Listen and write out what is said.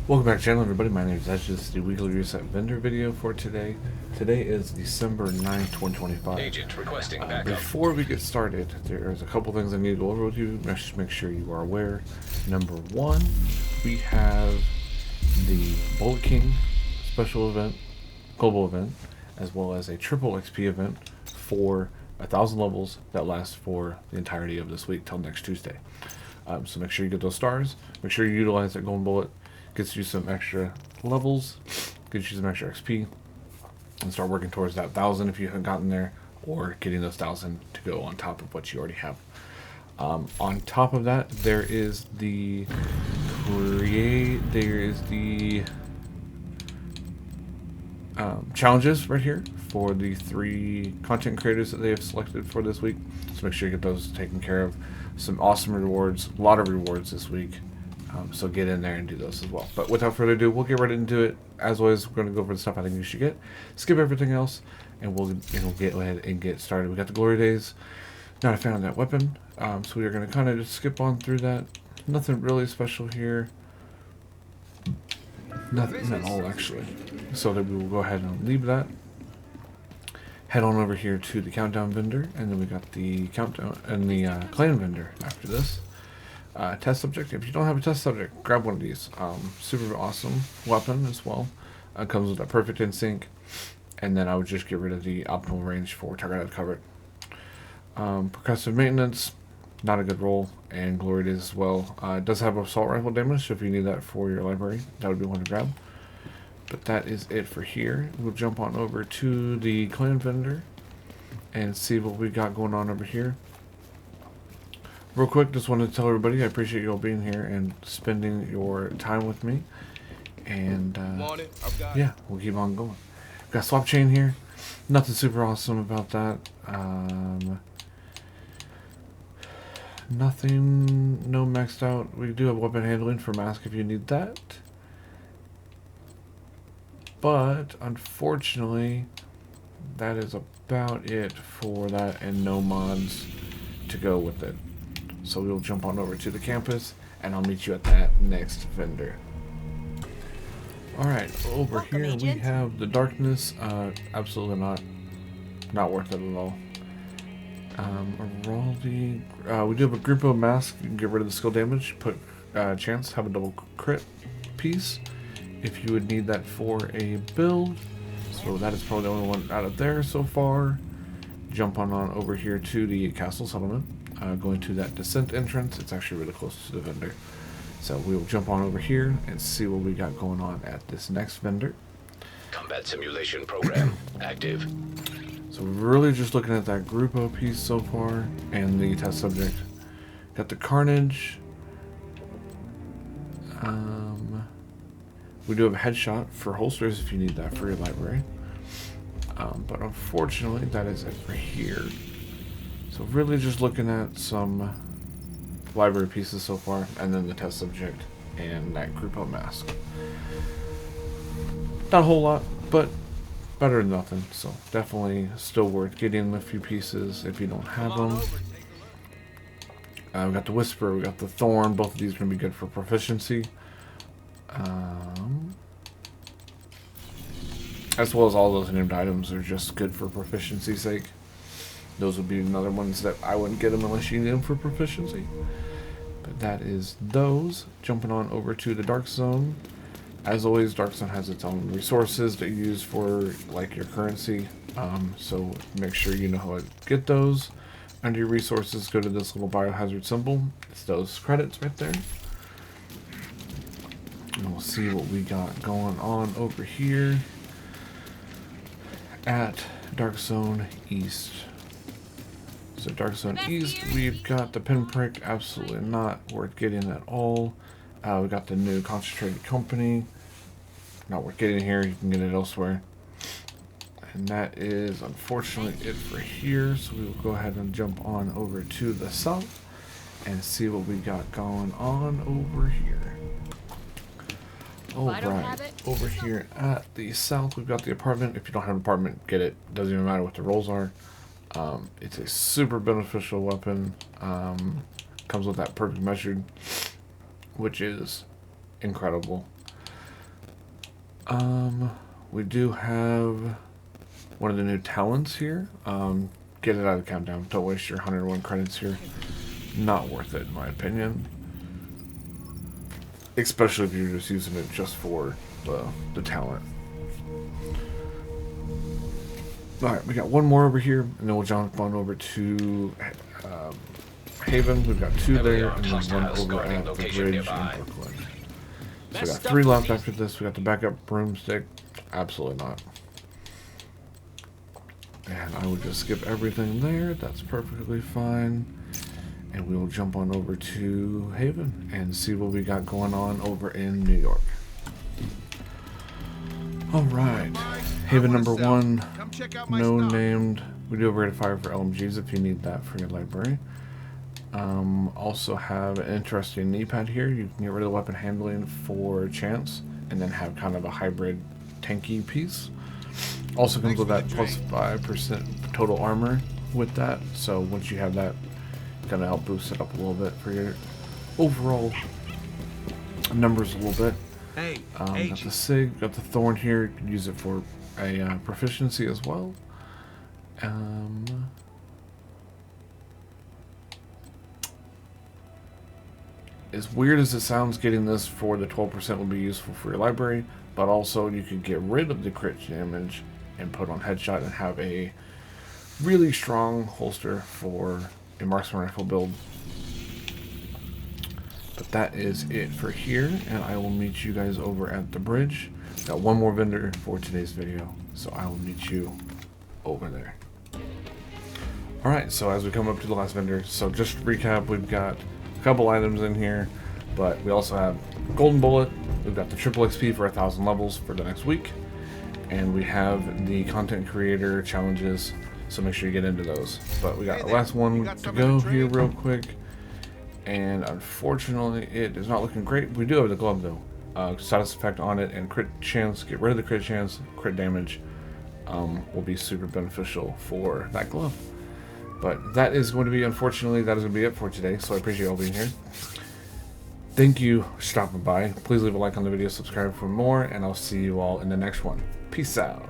Welcome back to the channel, everybody. My name is Edge. This is the weekly reset vendor video for today. Today is December 9th, 2025. Agent requesting backup. Before we get started, there's a couple things I need to go over with you. Just make sure you are aware. Number one, we have the Bullet King special event, global event, as well as a triple XP event for 1,000 levels that lasts for the entirety of this week till next Tuesday. So make sure you get those stars. Make sure you utilize that golden bullet. Gets you some extra levels, gets you some extra XP, and start working towards that 1,000 if you haven't gotten there, or getting those 1,000 to go on top of what you already have. On top of that, there is the challenges right here for the 3 content creators that they have selected for this week. So make sure you get those taken care of. Some awesome rewards, a lot of rewards this week. So get in there and do those as well. But without further ado, we'll get right into it. As always, we're going to go over the stuff I think you should get. Skip everything else, and we'll get ahead and get started. We got the Glory Days. Not a fan of that weapon, so we are going to kind of just skip on through that. Nothing really special here. Nothing at all, actually. So that we will go ahead and leave that. Head on over here to the countdown vendor, and then we got the countdown and the clan vendor after this. Test subject. If you don't have a test subject, grab one of these. Super awesome weapon as well. Comes with a perfect in sync, and then I would just get rid of the optimal range for targeted cover. Percussive maintenance, not a good roll, and Glory Days as well. It does have assault rifle damage, so if you need that for your library, that would be one to grab. But that is it for here. We'll jump on over to the clan vendor and see what we got going on over here. Real quick, just wanted to tell everybody I appreciate you all being here and spending your time with me. And yeah, we'll keep on going. Got swap chain here. Nothing super awesome about that. Nothing, no maxed out. We do have weapon handling for mask if you need that. But unfortunately, that is about it for that, and no mods to go with it. So we'll jump on over to the campus, and I'll meet you at that next vendor. Alright, over here we have the darkness. Absolutely not worth it at all. We do have a Grupo mask. You can get rid of the skill damage, put chance, have a double crit piece if you would need that for a build. So that is probably the only one out of there so far. Jump on over here to the castle settlement. Going to that descent entrance. It's actually really close to the vendor. So we'll jump on over here and see what we got going on at this next vendor. Combat simulation program active. So we're really just looking at that Grupo piece so far and the test subject. Got the Carnage. We do have a headshot for holsters if you need that for your library. But unfortunately, that is it for here. So really just looking at some library pieces so far, and then the test subject and that Grupo mask. Not a whole lot, but better than nothing. So definitely still worth getting a few pieces if you don't have them. We got the Whisper, we got the Thorn. Both of these are going to be good for proficiency. As well as all those named items are just good for proficiency's sake. Those would be another ones that I wouldn't get them unless you need them for proficiency. But that is those. Jumping on over to the Dark Zone. As always, Dark Zone has its own resources that you use for like your currency. So make sure you know how to get those. Under your resources, go to this little biohazard symbol. It's those credits right there. And we'll see what we got going on over here at Dark Zone East. So Dark Zone East, we've got the pinprick, absolutely not worth getting at all. We got the new concentrated company, not worth getting here, you can get it elsewhere. And that is unfortunately it for here, so we will go ahead and jump on over to the south and see what we got going on over here. Alright, over here at the south, we've got the apartment. If you don't have an apartment, get it. Doesn't even matter what the rolls are. It's a super beneficial weapon. Comes with that perfect measured, which is incredible. We do have one of the new talents here. Get it out of the countdown. Don't waste your 101 credits here. Not worth it, in my opinion. Especially if you're just using it just for the talent. Alright, we got one more over here, and then we'll jump on over to Haven. We've got two there, and then one over at the bridge in Brooklyn. So we got 3 left after this. We got the backup broomstick. Absolutely not. And I would just skip everything there. That's perfectly fine. And we will jump on over to Haven and see what we got going on over in New York. Alright. Haven number 1. No named. We do have rate of fire for LMGs if you need that for your library. Also have an interesting knee pad here. You can get rid of the weapon handling for chance and then have kind of a hybrid tanky piece. Also comes with that plus 5% total armor with that. So once you have that, it's gonna help boost it up a little bit for your overall numbers a little bit. Got the SIG, got the Thorn here. You can use it for a proficiency as well. As weird as it sounds, getting this for the 12% will be useful for your library, but also you could get rid of the crit damage and put on headshot and have a really strong holster for a marksman rifle build. But that is it for here, and I will meet you guys over at the bridge. Got one more vendor for today's video, so I will meet you over there. Alright, so as we come up to the last vendor, so just to recap, we've got a couple items in here, but we also have Golden Bullet, we've got the triple XP for 1,000 levels for the next week, and we have the content creator challenges, so make sure you get into those. But we got the last one to go here real quick, and unfortunately it is not looking great. We do have the glove though. Status effect on it and crit chance, get rid of the crit chance, crit damage will be super beneficial for that glove. But that is going to be, unfortunately, that is going to be it for today. So I appreciate you all being here. Thank you for stopping by. Please leave a like on the video, subscribe for more, and I'll see you all in the next one. Peace out.